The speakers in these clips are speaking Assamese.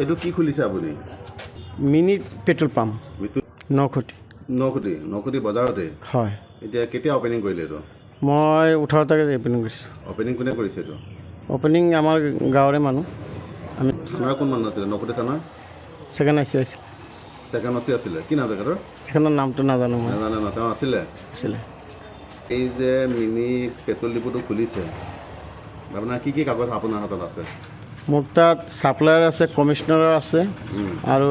এইটো কি খুলিছে আপুনি? মিনি পেট্ৰল পাম্প নখুটি বজাৰতে হয়। এতিয়া কেতিয়া অপেনিং কৰিলে এইটো? মই 18 তাৰিখে অপেনিং কৰিছোঁ। অপেনিং কোনে কৰিছে এইটো? অপেনিং আমাৰ গাঁৱৰে মানুহ। আমি আপোনাৰ কোন মানুহ আছিলে নখুটি থানাৰ? ছেকেণ্ড আছিলে আছিলে কি নাম তেখেতৰ? তেখেতৰ নামটো নাজানো মই। নাজানে ন, তেওঁ আছিলে। এই যে মিনি পেট্ৰল ডিপুটো খুলিছে, আপোনাৰ কি কি কাগজ আপোনাৰ হাতত আছে? মোৰ তাত ছাপ্লায়াৰ আছে, কমিশ্যনাৰৰ আছে আৰু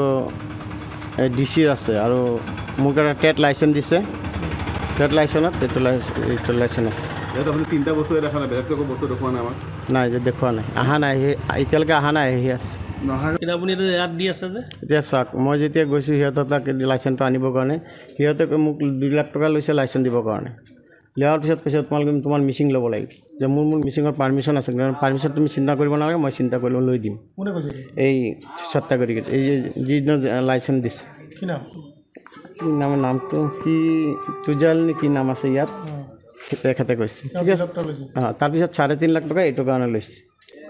DC আছে আৰু মোক এটা ট্ৰেড লাইচেঞ্চ দিছে। ট্ৰেড লাইচেঞ্চত ট্ৰেড লাইচেঞ্চ আছে। ইয়াত আপুনি তিনিটা বস্তুৱে দেখা নাই, বেলেগটো একো বস্তু দেখুওৱা নাই আমাক? নাই, দেখুওৱা নাই, অহা নাই, এতিয়ালৈকে অহা নাই, আহি আছে। কিন্তু আপুনি ইয়াত দি আছে যে এতিয়া চাওক, মই যেতিয়া গৈছোঁ সিহঁতৰ তাক লাইচেঞ্চটো আনিবৰ কাৰণে, সিহঁতে মোক 2 লাখ টকা লৈছে লাইচেঞ্চ দিবৰ কাৰণে। লোৱাৰ পিছত কৈছে তোমালোকে তোমাৰ মিচিং ল'ব লাগিব। যে মোৰ মিচিঙৰ পাৰ্মিশ্যন আছে, পাৰ্মিশ্যন তুমি চিন্তা কৰিব নালাগে, মই চিন্তা কৰি লৈ দিম। কোনে কৈছে? এই সত্যাগ্ৰহী এই যিজন লাইচেঞ্চ দিছে। কি নাম? কি নামটো কি তুজাল নে কি নাম আছে ইয়াত, তেখেতে কৈছে। ঠিক আছে, তাৰপিছত 3.5 লাখ টকা এইটো কাৰণে লৈছে।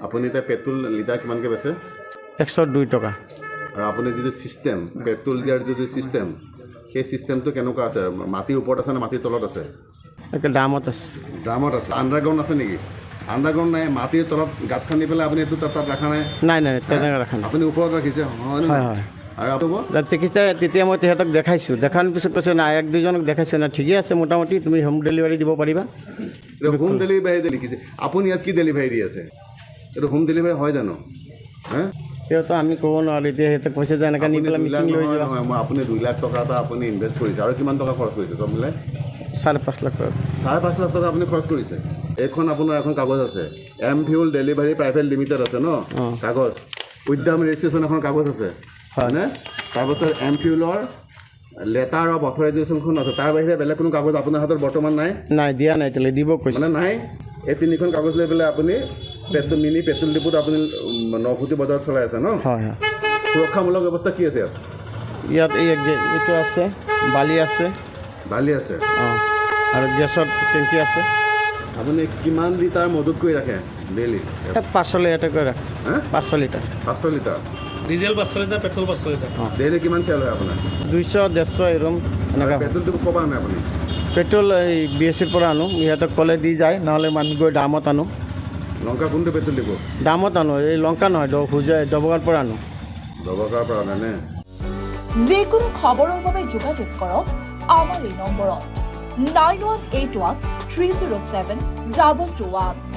আপুনি এতিয়া পেট্ৰল লিটাৰ কিমানকৈ বেচে? 102 টকা। আৰু আপুনি যিটো ছিষ্টেম পেট্ৰল দিয়াৰ যিটো ছিষ্টেম, সেই ছিষ্টেমটো কেনেকুৱা আছে? মাটিৰ ওপৰত আছে নে মাটিৰ তলত আছে? একে দামত আছে। ড্ৰামত আছে। আণ্ডাৰগ্ৰাউণ্ড আছে নেকি? আণ্ডাৰগ্ৰাউণ্ড নাই, মাটিৰ তলত গাঁত খান্দি পেলাই আপুনি এইটো তাত ৰাখা নাই? নাই, তেনেকৈ ৰাখা নাই। আপুনি ওপৰত ৰাখিছে? হয়। আৰু আপুনি তেতিয়া মই তেহেঁতক দেখাইছোঁ, দেখাৰ পিছত কৈছে নাই, 1-2জনক দেখাইছে না, ঠিকেই আছে, মোটামুটি তুমি হোম ডেলিভাৰী দিব পাৰিবা। হোম ডেলিভাৰী লিখিছে, আপুনি ইয়াত কি ডেলিভাৰী দি আছে? এইটো হোম ডেলিভাৰী হয় জানো? হে, তেওঁতো আমি ক'ব নোৱাৰোঁ। এতিয়া সিহঁতে কৈছে যে এনেকৈ নি পেলাই মিচিং লৈ যোৱা। মই আপুনি 2 লাখ টকা এটা আপুনি ইনভেষ্ট কৰিছে, আৰু কিমান টকা খৰচ কৰিছে চব মিলাই? 5.5 লাখ টকা। 5.5 লাখ টকা আপুনি খৰচ কৰিছে। এইখন আপোনাৰ এখন কাগজ আছে, M fuel delivery private limited আছে ন কাগজ, উদ্যান ৰেজিষ্ট্ৰেশ্যন এখন কাগজ আছে, হয়নে? তাৰপাছত এম ফিউলৰ লেটাৰ অফ অথৰাইজেশ্যনখন আছে। তাৰ বাহিৰে বেলেগ কোনো কাগজ আপোনাৰ হাতত বৰ্তমান নাই? নাই, দিয়া নাই, এতিয়ালৈ দিব কৈছে। মানে নাই। এই 3খন কাগজ লৈ পেলাই আপুনি মিনি পেট্ৰল ডিপুত আপুনি নখুটি বজাৰত চলাই আছে ন? হয়। সুৰক্ষামূলক ব্যৱস্থা কি আছে ইয়াত? এইটো আছে, বালি আছে। আৰু গেছৰ টেংকি আছে। আপুনি কিমান লিটাৰ মজুত কৰি ৰাখে ডেইলি? 500 লিটাৰ কৰি ৰাখে। 500 litre. 500 litre diesel 500 litre, petrol 500 litre. Daily কিমান চেল হয় আপোনাৰ? 200-150 এৰুম এনেকুৱা। পেট্ৰল ডিপু ক'ৰ পৰা আনে আপুনি? পেট্ৰল এই BSCৰ পৰা আনো, ইহঁতক ক'লে দি যায়, নহ'লে মানুহ গৈ দামত আনো। লংকা কোনটো পেট্ৰল ডিপু? দামত আনো, এই লংকা নহয়, ডবগাৰ পৰা আনো। ডবগাৰ পৰা আনে নে? যিকোনো খবৰৰ বাবে যোগাযোগ কৰক আমাৰ এই নম্বৰত 9181 307 2221।